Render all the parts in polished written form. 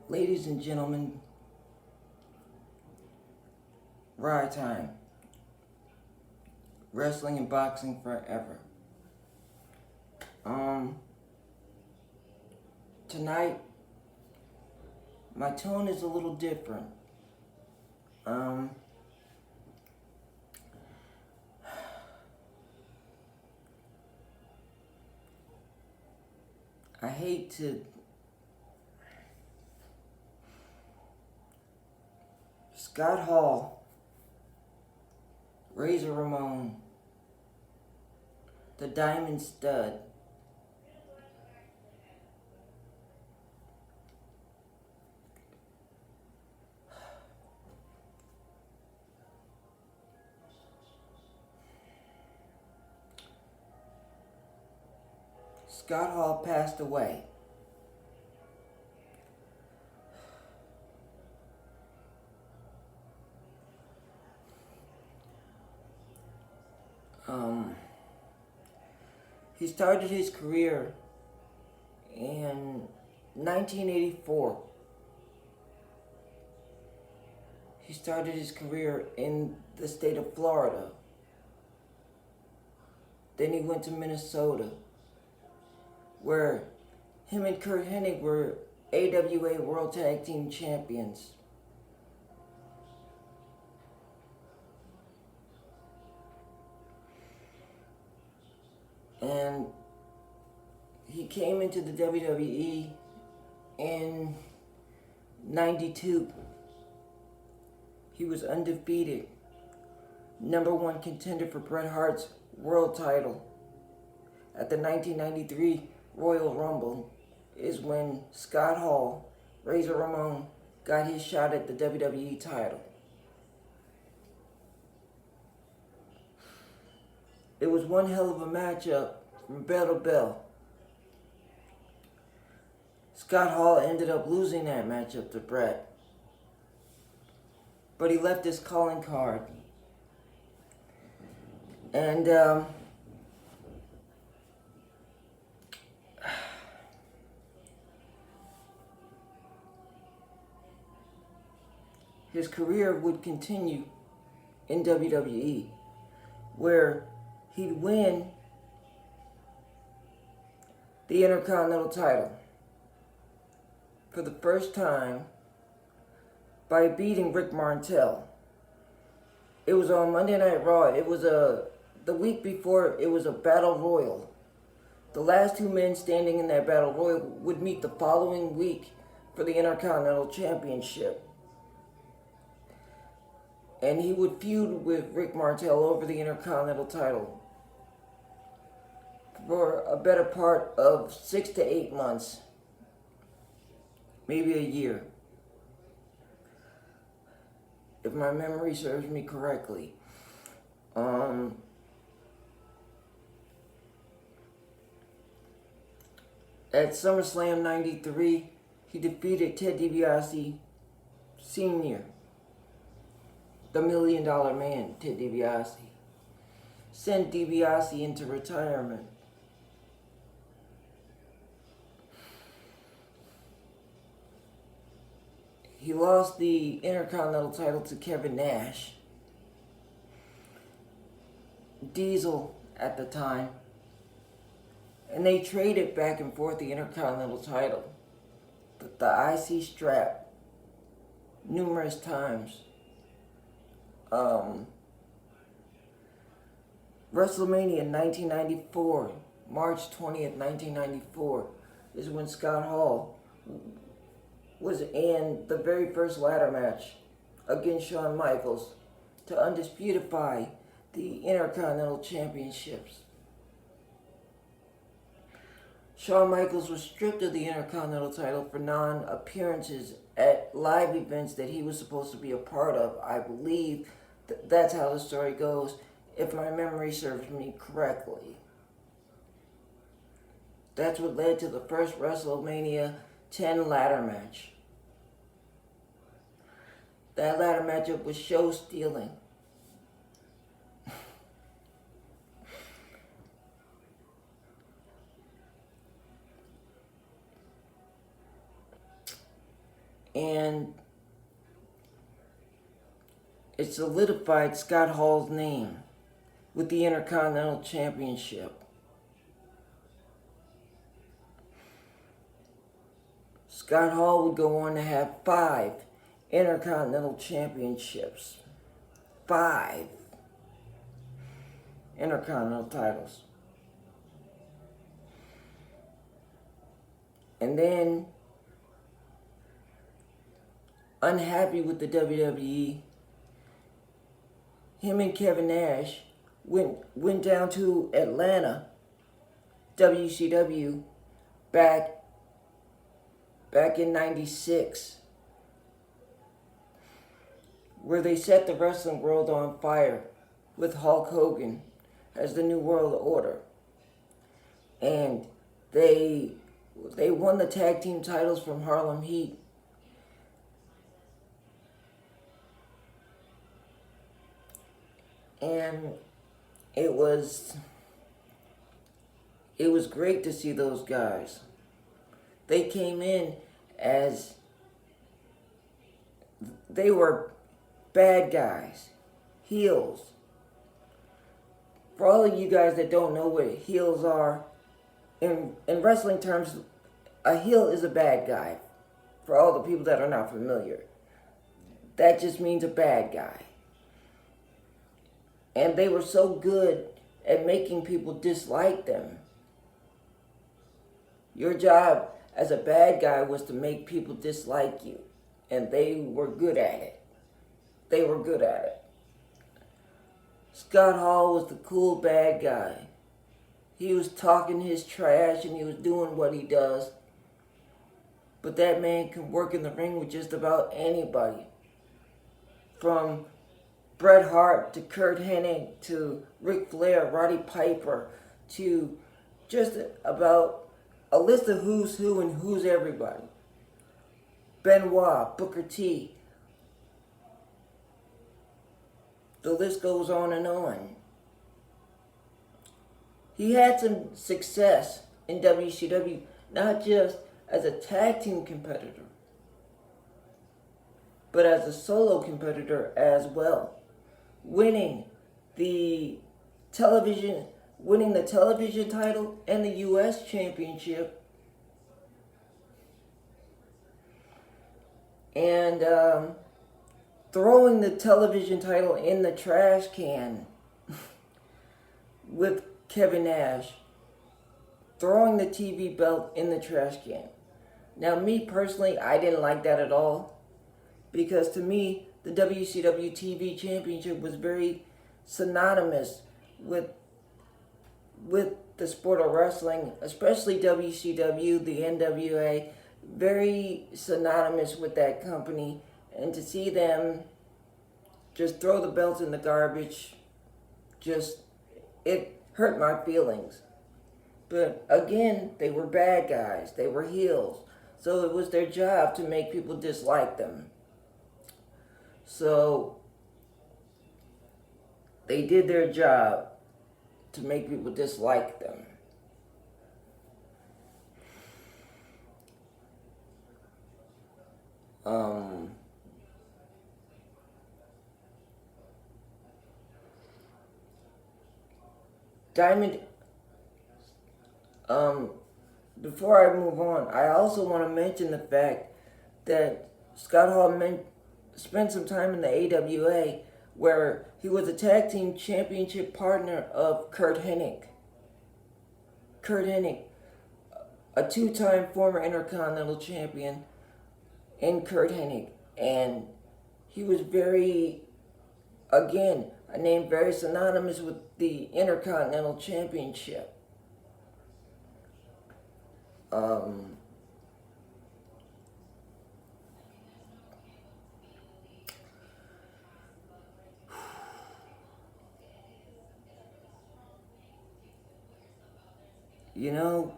Ladies and gentlemen, ride time. Wrestling and boxing forever. Um, Tonight, my tone is a little different. Um, I hate to Scott Hall, Razor Ramon, the Diamond Stud. Scott Hall passed away. Um, he started his career in 1984. He started his career in the state of Florida. Then he went to Minnesota, where him and Curt Hennig were AWA World Tag Team Champions. And he came into the WWE in 92. He was undefeated. Number one contender for Bret Hart's world title. At the 1993 Royal Rumble is when Scott Hall, Razor Ramon, got his shot at the WWE title. It was one hell of a matchup from bell to bell. Scott Hall ended up losing that matchup to Bret. But he left his calling card. And his career would continue in WWE, where he'd win the Intercontinental title for the first time by beating Rick Martel. It was on Monday Night Raw. It was the week before. It was a battle royal. The last two men standing in that battle royal would meet the following week for the Intercontinental Championship. And he would feud with Rick Martel over the Intercontinental title for a better part of 6 to 8 months, maybe a year, if my memory serves me correctly. At SummerSlam 93, he defeated Ted DiBiase Sr., the $1 Million Man, Ted DiBiase. Sent DiBiase into retirement. He lost the Intercontinental title to Kevin Nash. Diesel at the time. And they traded back and forth the Intercontinental title, the IC strap, numerous times. WrestleMania 1994, March 20th, 1994, is when Scott Hall was in the very first ladder match against Shawn Michaels to undisputify the Intercontinental Championships. Shawn Michaels was stripped of the Intercontinental title for non-appearances at live events that he was supposed to be a part of. I believe that's how the story goes, if my memory serves me correctly. That's what led to the first WrestleMania 10 ladder match. That ladder matchup was show stealing. and it solidified Scott Hall's name with the Intercontinental Championship. Scott Hall would go on to have 5 Intercontinental Championships. 5 Intercontinental titles. And then, unhappy with the WWE, him and Kevin Nash went down to Atlanta, WCW, back in '96, where they set the wrestling world on fire with Hulk Hogan as the New World Order. And they won the tag team titles from Harlem Heat. And it was great to see those guys. They came in as they were bad guys, heels. For all of you guys that don't know what heels are, in wrestling terms, a heel is a bad guy. For all the people that are not familiar, that just means a bad guy. And they were so good at making people dislike them. Your job as a bad guy was to make people dislike you. And they were good at it. They were good at it. Scott Hall was the cool bad guy. He was talking his trash and he was doing what he does. But that man can work in the ring with just about anybody. From Bret Hart to Curt Hennig to Ric Flair, Roddy Piper, to just about a list of who's who and who's everybody. Benoit, Booker T. The list goes on and on. He had some success in WCW, not just as a tag team competitor, but as a solo competitor as well. Winning the television title and the U.S. Championship. And throwing the television title in the trash can with Kevin Nash. Throwing the TV belt in the trash can. Now, me personally, I didn't like that at all. Because to me, the WCW TV Championship was very synonymous with the sport of wrestling, especially WCW, the NWA, very synonymous with that company. And to see them just throw the belts in the garbage, it hurt my feelings. But again, they were bad guys. They were heels. So it was their job to make people dislike them. So they did their job to make people dislike them. Diamond, before I move on, I also want to mention the fact that Scott Hall spent some time in the AWA where he was a tag team championship partner of Curt Hennig. Curt Hennig, a 2-time former Intercontinental Champion in Curt Hennig. And he was again, a name very synonymous with the Intercontinental Championship. You know,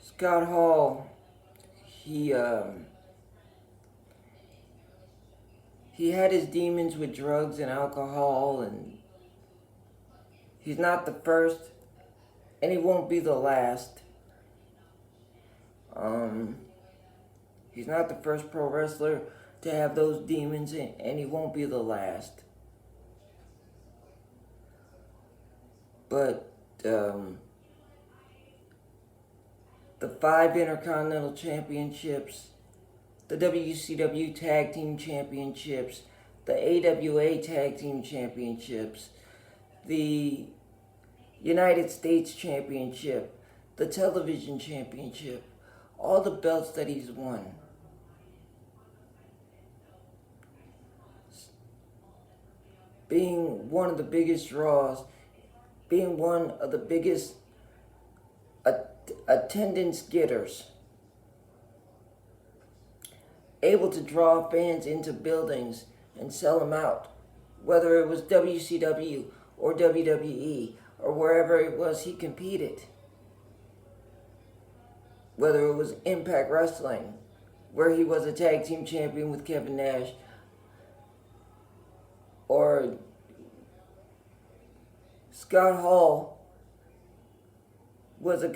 Scott Hall, he had his demons with drugs and alcohol, and he's not the first, and he won't be the last. He's not the first pro wrestler to have those demons, and he won't be the last. But the 5 Intercontinental Championships, the WCW Tag Team Championships, the AWA Tag Team Championships, the United States Championship, the Television Championship, all the belts that he's won. Being one of the biggest draws, being one of the biggest attendance getters, able to draw fans into buildings and sell them out, whether it was WCW or WWE or wherever it was he competed, whether it was Impact Wrestling, where he was a tag team champion with Kevin Nash, or Scott Hall was a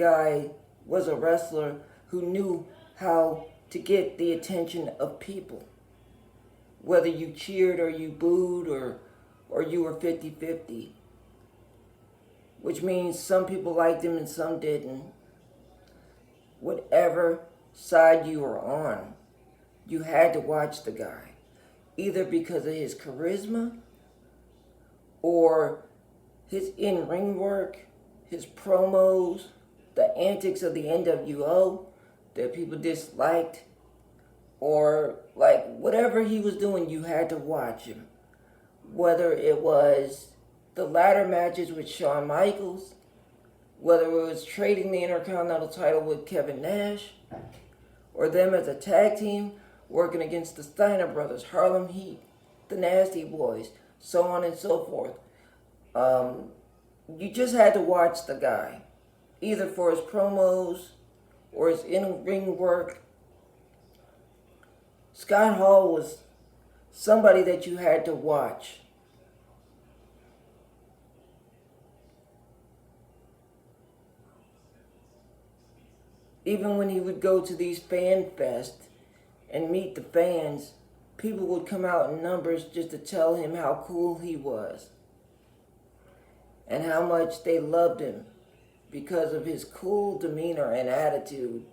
wrestler who knew how to get the attention of people. Whether you cheered or you booed or you were 50-50. Which means some people liked him and some didn't. Whatever side you were on, you had to watch the guy. Either because of his charisma or his in-ring work, his promos, the antics of the NWO that people disliked, or like whatever he was doing, you had to watch him. Whether it was the ladder matches with Shawn Michaels, whether it was trading the Intercontinental title with Kevin Nash, or them as a tag team working against the Steiner Brothers, Harlem Heat, the Nasty Boys, so on and so forth. You just had to watch the guy, either for his promos or his in-ring work. Scott Hall was somebody that you had to watch. Even when he would go to these fan fests and meet the fans, people would come out in numbers just to tell him how cool he was and how much they loved him because of his cool demeanor and attitude.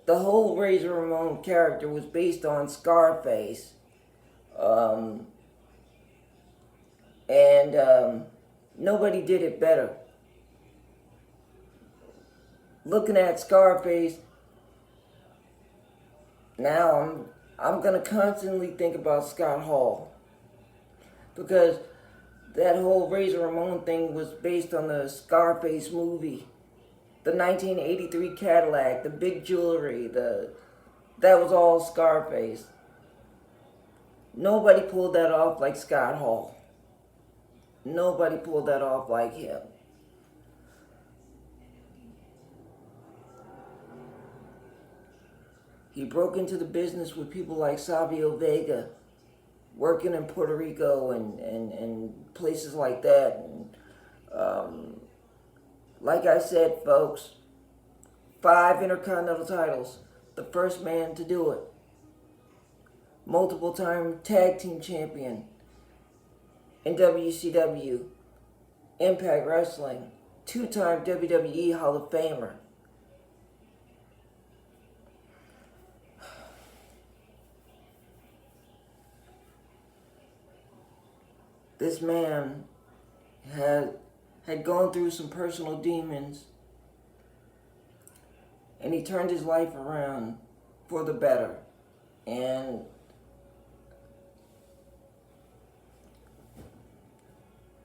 The whole Razor Ramon character was based on Scarface. Nobody did it better. Looking at Scarface, now I'm going to constantly think about Scott Hall. Because that whole Razor Ramon thing was based on the Scarface movie. The 1983 Cadillac, the big jewelry, that was all Scarface. Nobody pulled that off like Scott Hall. Nobody pulled that off like him. He broke into the business with people like Savio Vega, working in Puerto Rico and places like that. And, like I said, folks, 5 Intercontinental titles, the first man to do it. Multiple time tag team champion in WCW, Impact Wrestling, 2-time WWE Hall of Famer. This man had gone through some personal demons, and he turned his life around for the better. And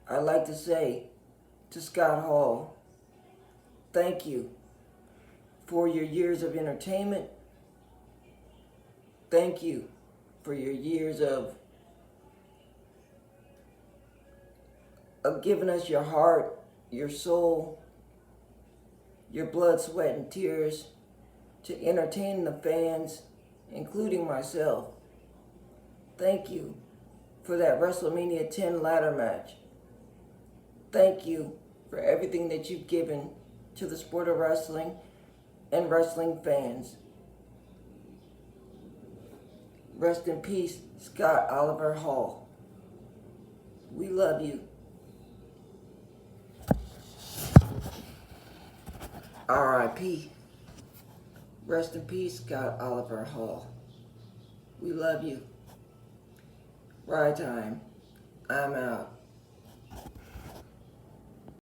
I'd like to say to Scott Hall, thank you for your years of entertainment. Thank you for your years of giving us your heart, your soul, your blood, sweat, and tears to entertain the fans, including myself. Thank you for that WrestleMania 10 ladder match. Thank you for everything that you've given to the sport of wrestling and wrestling fans. Rest in peace, Scott Oliver Hall. We love you. R.I.P. Rest in peace, Scott Oliver Hall. We love you. Ride time. I'm out.